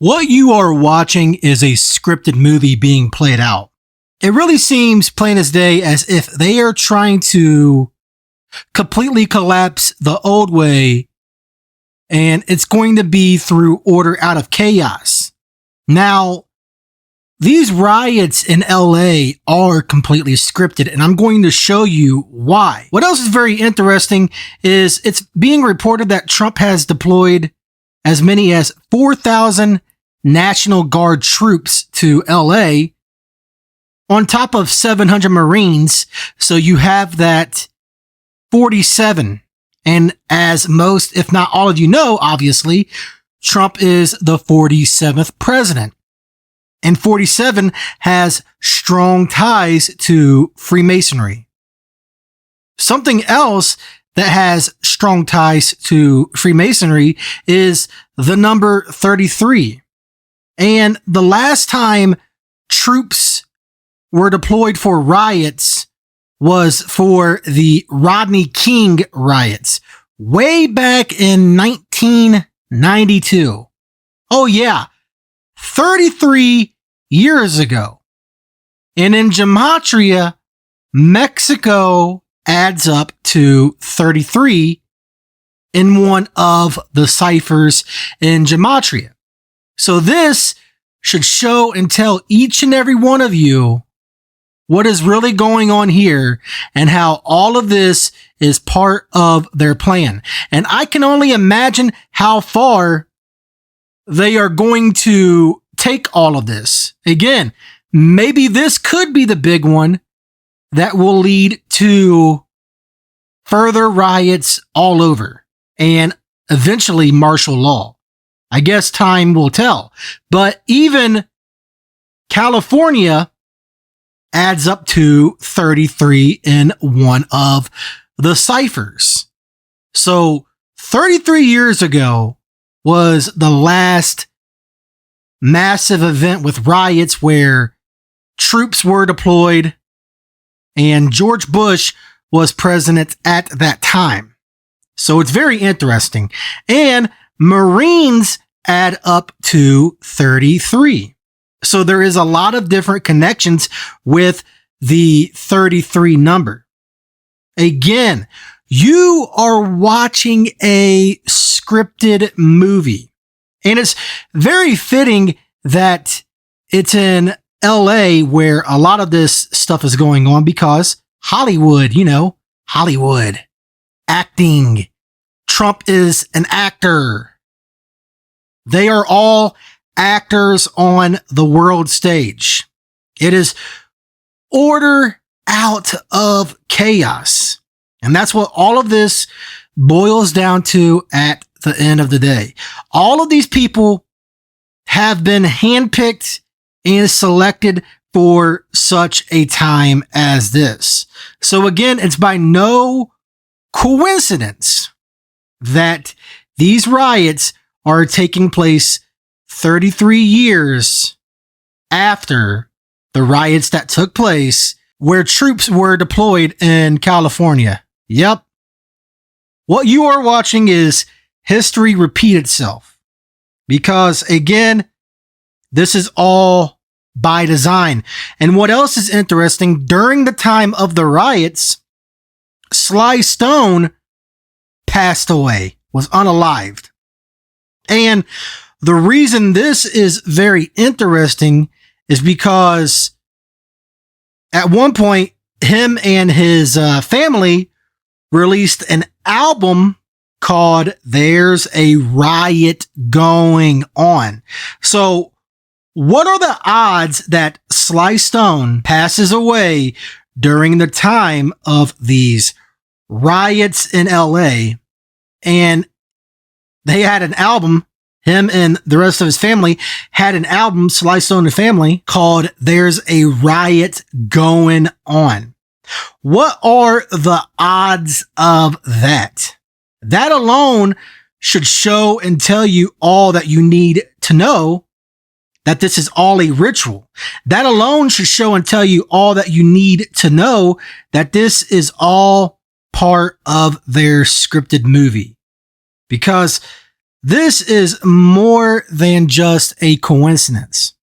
What you are watching is a scripted movie being played out. It really seems plain as day as if they are trying to completely collapse the old way, and it's going to be through order out of chaos. Now, these riots in LA are completely scripted, and I'm going to show you why. What else is very interesting is it's being reported that Trump has deployed as many as 4,000 National Guard troops to LA on top of 700 Marines. So you have that 47. And as most, if not all of you know, obviously, Trump is the 47th president. And 47 has strong ties to Freemasonry. Something else that has strong ties to Freemasonry is the number 33. And the last time troops were deployed for riots was for the Rodney King riots way back in 1992. Oh yeah, 33 years ago. And in Gematria, Mexico adds up to 33 in one of the ciphers in Gematria. So this should show and tell each and every one of you what is really going on here and how all of this is part of their plan. And I can only imagine how far they are going to take all of this. Again, maybe this could be the big one that will lead to further riots all over and eventually martial law. I guess time will tell. But even California adds up to 33 in one of the ciphers. So 33 years ago was the last massive event with riots where troops were deployed and George Bush was president at that time. So it's very interesting. And Marines add up to 33. So there is a lot of different connections with the 33 number. Again, you are watching a scripted movie. And it's very fitting that it's in LA where a lot of this stuff is going on because Hollywood, Hollywood, acting. Trump is an actor. They are all actors on the world stage. It is order out of chaos. And that's what all of this boils down to at the end of the day. All of these people have been handpicked and selected for such a time as this. So again, it's by no coincidence that these riots are taking place 33 years after the riots that took place where troops were deployed in California. Yep. What you are watching is history repeat itself. Because again, this is all by design. And what else is interesting, during the time of the riots, Sly Stone passed away, was unalived. And the reason this is very interesting is because at one point, him and his family released an album called There's a Riot Going On. So what are the odds that Sly Stone passes away during the time of these riots in LA? And they had an album, him and the rest of his family had an album, Sly Stone and Family, called There's a Riot Going On. What are the odds of that? That alone should show and tell you all that you need to know that this is all a ritual. That alone should show and tell you all that you need to know that this is all part of their scripted movie. Because This is more than just a coincidence.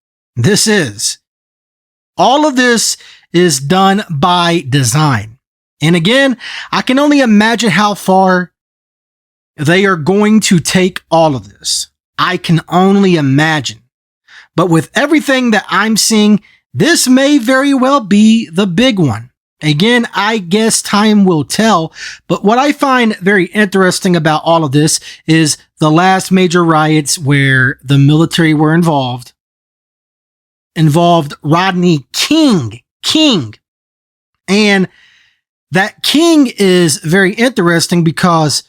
All of this is done by design. And again, I can only imagine how far they are going to take all of this. I can only imagine. But with everything that I'm seeing, this may very well be the big one. Again, I guess time will tell. But what I find very interesting about all of this is the last major riots where the military were involved Rodney King. And that King is very interesting because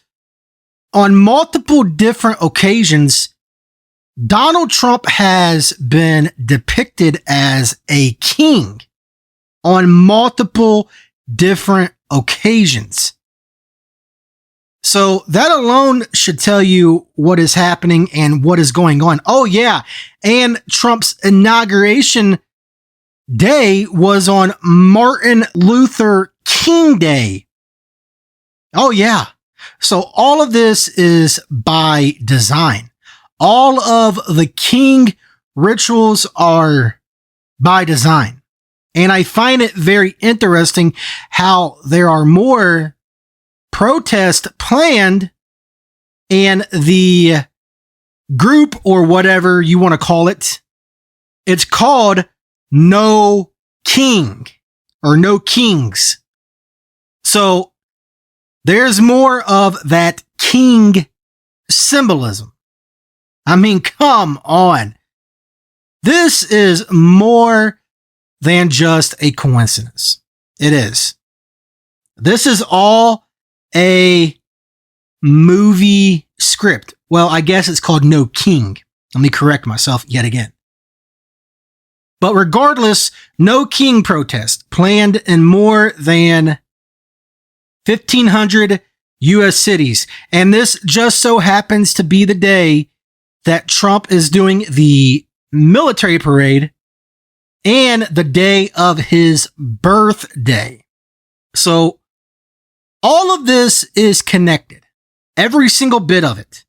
on multiple different occasions, Donald Trump has been depicted as a king on multiple different occasions. So that alone should tell you what is happening and what is going on. Oh yeah, and Trump's inauguration day was on Martin Luther King Day. Oh yeah. So all of this is by design. All of the king rituals are by design. And I find it very interesting how there are more protests planned and the group or whatever you want to call it, it's called No King or No Kings. So there's more of that king symbolism. I mean, come on. This is more than just a coincidence. It is. This is all a movie script. Well, I guess it's called No King. Let me correct myself yet again. But regardless, No King protest planned in more than 1,500 U.S. cities. And this just so happens to be the day that Trump is doing the military parade and the day of his birthday. So all of this is connected. Every single bit of it.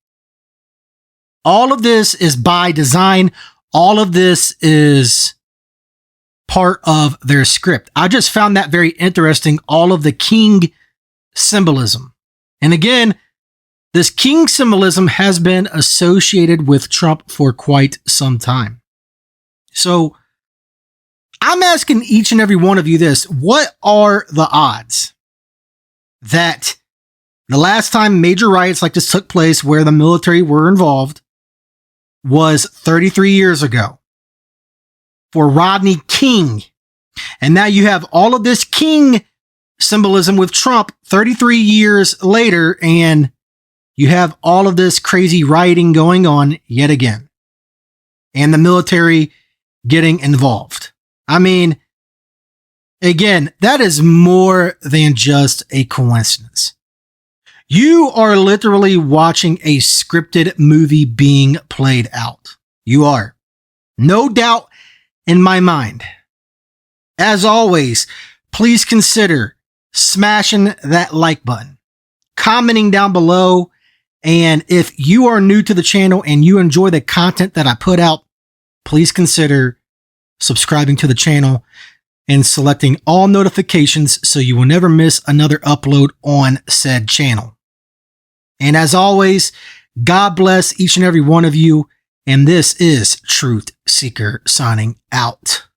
All of this is by design. All of this is part of their script. I just found that very interesting. All of the king symbolism. And again, this king symbolism has been associated with Trump for quite some time. So I'm asking each and every one of you this. What are the odds that the last time major riots like this took place where the military were involved was 33 years ago for Rodney King? And now you have all of this king symbolism with Trump 33 years later, and you have all of this crazy rioting going on yet again, and the military getting involved. I mean, again, that is more than just a coincidence. You are literally watching a scripted movie being played out. You are. No doubt in my mind. As always, please consider smashing that like button, commenting down below, and if you are new to the channel and you enjoy the content that I put out, please consider subscribing to the channel and selecting all notifications so you will never miss another upload on said channel. And as always, God bless each and every one of you, and this is Truth Seeker signing out.